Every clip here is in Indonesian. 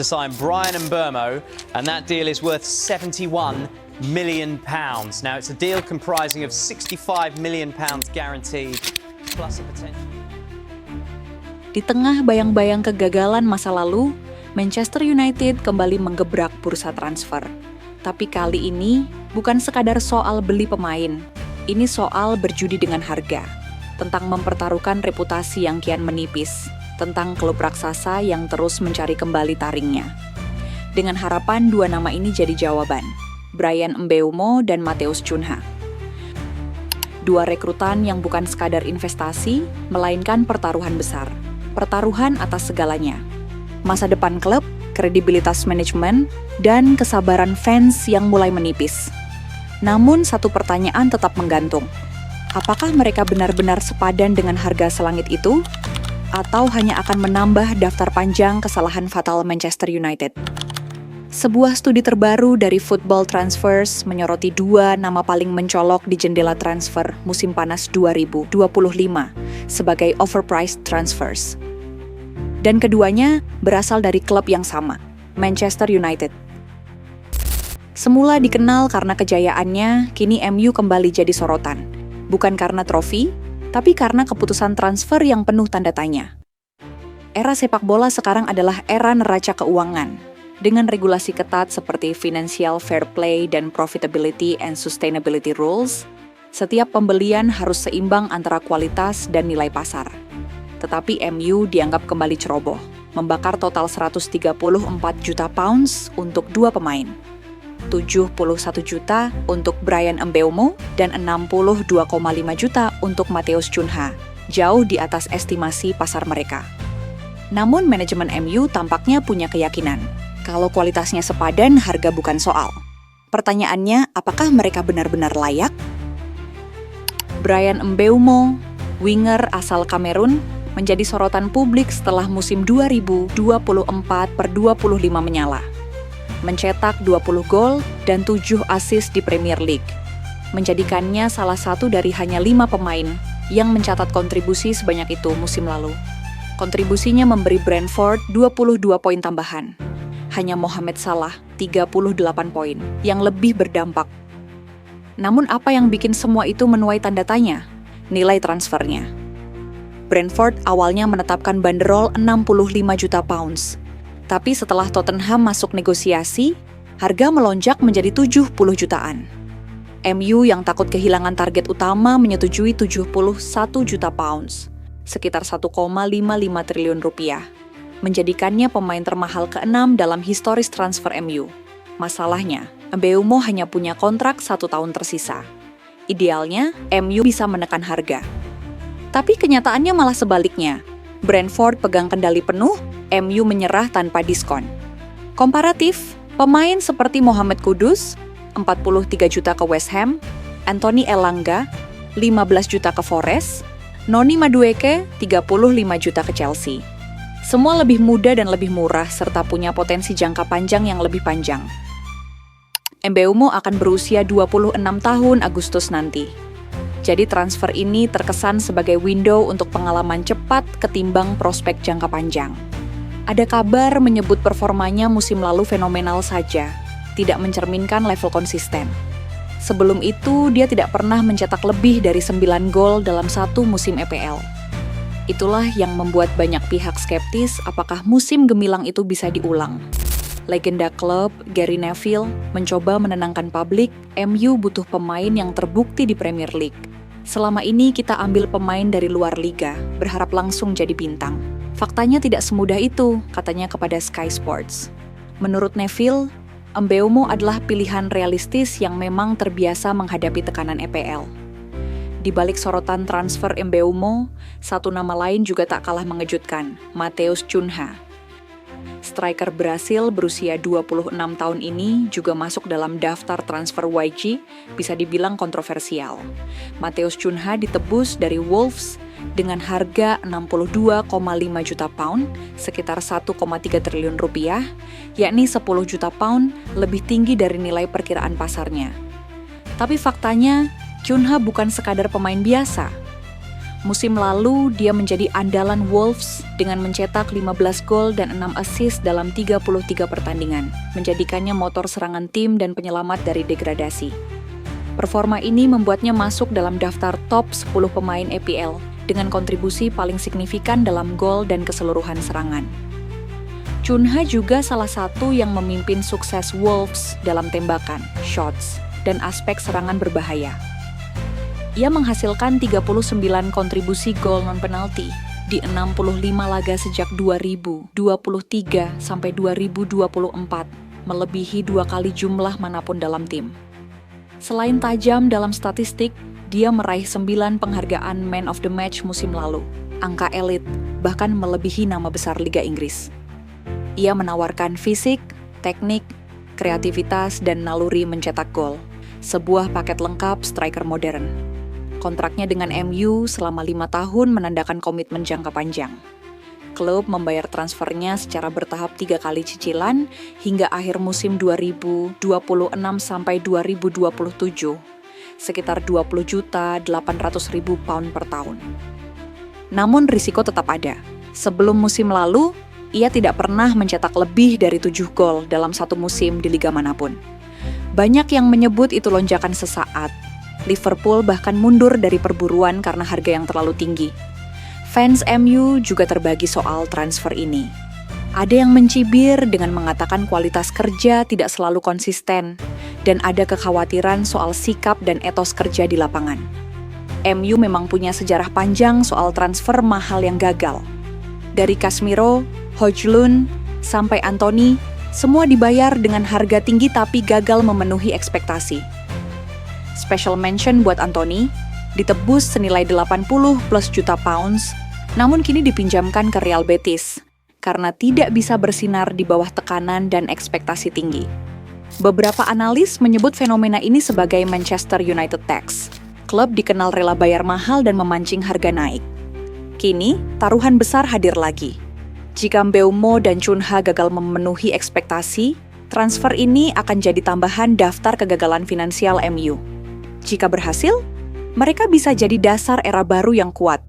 to sign Brian Mbeumo, and that deal is worth £71 million. Now, it's a deal comprising of £65 million guaranteed, plus a potential... Di tengah bayang-bayang kegagalan masa lalu, Manchester United kembali menggebrak bursa transfer. Tapi kali ini bukan sekadar soal beli pemain, ini soal berjudi dengan harga, tentang mempertaruhkan reputasi yang kian menipis, tentang klub raksasa yang terus mencari kembali taringnya. Dengan harapan dua nama ini jadi jawaban, Brian Mbeumo dan Matheus Cunha. Dua rekrutan yang bukan sekadar investasi, melainkan pertaruhan besar. Pertaruhan atas segalanya. Masa depan klub, kredibilitas manajemen, dan kesabaran fans yang mulai menipis. Namun satu pertanyaan tetap menggantung. Apakah mereka benar-benar sepadan dengan harga selangit itu? Atau hanya akan menambah daftar panjang kesalahan fatal Manchester United? Sebuah studi terbaru dari Football Transfers menyoroti dua nama paling mencolok di jendela transfer musim panas 2025 sebagai overpriced transfers. Dan keduanya berasal dari klub yang sama, Manchester United. Semula dikenal karena kejayaannya, kini MU kembali jadi sorotan. Bukan karena trofi, tapi karena keputusan transfer yang penuh tanda tanya. Era sepak bola sekarang adalah era neraca keuangan. Dengan regulasi ketat seperti Financial Fair Play dan Profitability and Sustainability Rules, setiap pembelian harus seimbang antara kualitas dan nilai pasar. Tetapi MU dianggap kembali ceroboh, membakar total 134 juta pounds untuk dua pemain. 71 juta untuk Brian Mbeumo dan 62,5 juta untuk Matheus Cunha, jauh di atas estimasi pasar mereka. Namun manajemen MU tampaknya punya keyakinan, kalau kualitasnya sepadan, harga bukan soal. Pertanyaannya, apakah mereka benar-benar layak? Brian Mbeumo, winger asal Kamerun, menjadi sorotan publik setelah musim 2024/25 menyala. Mencetak 20 gol dan 7 assist di Premier League. Menjadikannya salah satu dari hanya 5 pemain yang mencatat kontribusi sebanyak itu musim lalu. Kontribusinya memberi Brentford 22 poin tambahan. Hanya Mohamed Salah 38 poin yang lebih berdampak. Namun apa yang bikin semua itu menuai tanda tanya? Nilai transfernya. Brentford awalnya menetapkan banderol 65 juta pounds. Tapi setelah Tottenham masuk negosiasi, harga melonjak menjadi 70 jutaan. MU yang takut kehilangan target utama menyetujui 71 juta pounds, sekitar 1,55 triliun rupiah. Menjadikannya pemain termahal ke-6 dalam historis transfer MU. Masalahnya, Mbeumo hanya punya kontrak 1 tahun tersisa. Idealnya, MU bisa menekan harga. Tapi kenyataannya malah sebaliknya. Brentford pegang kendali penuh, MU menyerah tanpa diskon. Komparatif, pemain seperti Mohamed Kudus, 43 juta ke West Ham, Anthony Elanga, 15 juta ke Forest, Noni Madueke, 35 juta ke Chelsea. Semua lebih muda dan lebih murah serta punya potensi jangka panjang yang lebih panjang. Mbeumo akan berusia 26 tahun Agustus nanti. Jadi transfer ini terkesan sebagai window untuk pengalaman cepat ketimbang prospek jangka panjang. Ada kabar menyebut performanya musim lalu fenomenal saja, tidak mencerminkan level konsisten. Sebelum itu, dia tidak pernah mencetak lebih dari 9 gol dalam satu musim EPL. Itulah yang membuat banyak pihak skeptis apakah musim gemilang itu bisa diulang. Legenda klub, Gary Neville, mencoba menenangkan publik, MU butuh pemain yang terbukti di Premier League. Selama ini kita ambil pemain dari luar liga, berharap langsung jadi bintang. Faktanya tidak semudah itu, katanya kepada Sky Sports. Menurut Neville, Mbeumo adalah pilihan realistis yang memang terbiasa menghadapi tekanan EPL. Di balik sorotan transfer Mbeumo, satu nama lain juga tak kalah mengejutkan, Matheus Cunha. Striker Brasil berusia 26 tahun ini juga masuk dalam daftar transfer YG, bisa dibilang kontroversial. Matheus Cunha ditebus dari Wolves dengan harga 62,5 juta pound, sekitar 1,3 triliun rupiah, yakni 10 juta pound lebih tinggi dari nilai perkiraan pasarnya. Tapi faktanya, Cunha bukan sekadar pemain biasa. Musim lalu, dia menjadi andalan Wolves dengan mencetak 15 gol dan 6 assist dalam 33 pertandingan, menjadikannya motor serangan tim dan penyelamat dari degradasi. Performa ini membuatnya masuk dalam daftar top 10 pemain EPL dengan kontribusi paling signifikan dalam gol dan keseluruhan serangan. Chunha juga salah satu yang memimpin sukses Wolves dalam tembakan, shots, dan aspek serangan berbahaya. Ia menghasilkan 39 kontribusi gol non-penalti di 65 laga sejak 2023 sampai 2024, melebihi 2 kali jumlah manapun dalam tim. Selain tajam dalam statistik, dia meraih 9 penghargaan Man of the Match musim lalu, angka elit, bahkan melebihi nama besar Liga Inggris. Ia menawarkan fisik, teknik, kreativitas, dan naluri mencetak gol, sebuah paket lengkap striker modern. Kontraknya dengan MU selama 5 tahun menandakan komitmen jangka panjang. Klub membayar transfernya secara bertahap 3 kali cicilan hingga akhir musim 2026 sampai 2027, sekitar 20.800.000 pound per tahun. Namun risiko tetap ada. Sebelum musim lalu, ia tidak pernah mencetak lebih dari 7 gol dalam satu musim di liga manapun. Banyak yang menyebut itu lonjakan sesaat. Liverpool bahkan mundur dari perburuan karena harga yang terlalu tinggi. Fans MU juga terbagi soal transfer ini. Ada yang mencibir dengan mengatakan kualitas kerja tidak selalu konsisten, dan ada kekhawatiran soal sikap dan etos kerja di lapangan. MU memang punya sejarah panjang soal transfer mahal yang gagal. Dari Casemiro, Højlund, sampai Anthony, semua dibayar dengan harga tinggi tapi gagal memenuhi ekspektasi. Special mention buat Anthony, ditebus senilai 80 plus juta pounds, namun kini dipinjamkan ke Real Betis, karena tidak bisa bersinar di bawah tekanan dan ekspektasi tinggi. Beberapa analis menyebut fenomena ini sebagai Manchester United tax. Klub dikenal rela bayar mahal dan memancing harga naik. Kini, taruhan besar hadir lagi. Jika Mbeumo dan Chunha gagal memenuhi ekspektasi, transfer ini akan jadi tambahan daftar kegagalan finansial MU. Jika berhasil, mereka bisa jadi dasar era baru yang kuat.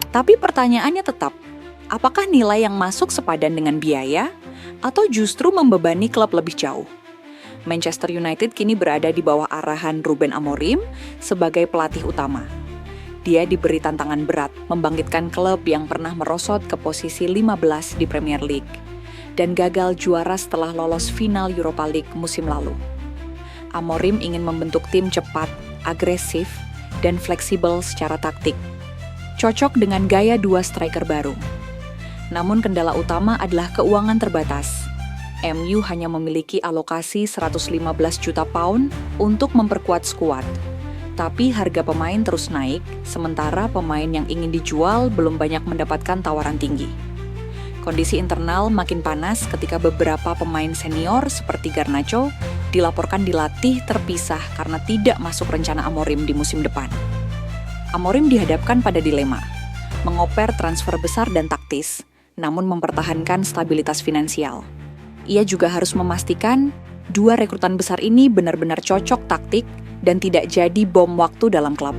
Tapi pertanyaannya tetap, apakah nilai yang masuk sepadan dengan biaya, atau justru membebani klub lebih jauh? Manchester United kini berada di bawah arahan Ruben Amorim sebagai pelatih utama. Dia diberi tantangan berat membangkitkan klub yang pernah merosot ke posisi 15 di Premier League dan gagal juara setelah lolos final Europa League musim lalu. Amorim ingin membentuk tim cepat, agresif, dan fleksibel secara taktik. Cocok dengan gaya 2 striker baru. Namun kendala utama adalah keuangan terbatas. MU hanya memiliki alokasi 115 juta pound untuk memperkuat skuad. Tapi harga pemain terus naik, sementara pemain yang ingin dijual belum banyak mendapatkan tawaran tinggi. Kondisi internal makin panas ketika beberapa pemain senior seperti Garnacho dilaporkan dilatih terpisah karena tidak masuk rencana Amorim di musim depan. Amorim dihadapkan pada dilema, mengoper transfer besar dan taktis, namun mempertahankan stabilitas finansial. Ia juga harus memastikan 2 rekrutan besar ini benar-benar cocok taktik dan tidak jadi bom waktu dalam klub.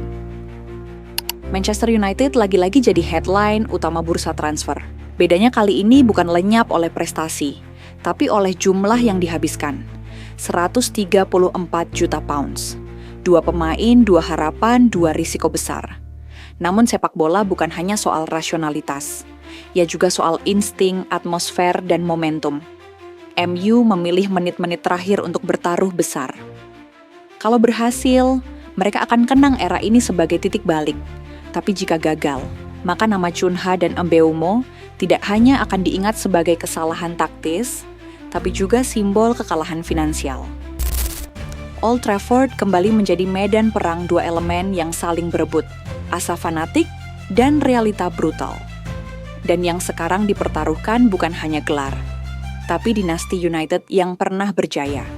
Manchester United lagi-lagi jadi headline utama bursa transfer. Bedanya kali ini bukan lenyap oleh prestasi, tapi oleh jumlah yang dihabiskan. 134 juta pounds. 2 pemain, 2 harapan, 2 risiko besar. Namun sepak bola bukan hanya soal rasionalitas. Ia juga soal insting, atmosfer, dan momentum. MU memilih menit-menit terakhir untuk bertaruh besar. Kalau berhasil, mereka akan kenang era ini sebagai titik balik. Tapi jika gagal, maka nama Chunha dan Mbeumo tidak hanya akan diingat sebagai kesalahan taktis, tapi juga simbol kekalahan finansial. Old Trafford kembali menjadi medan perang 2 elemen yang saling berebut, asa fanatik dan realita brutal. Dan yang sekarang dipertaruhkan bukan hanya gelar, tapi dinasti United yang pernah berjaya.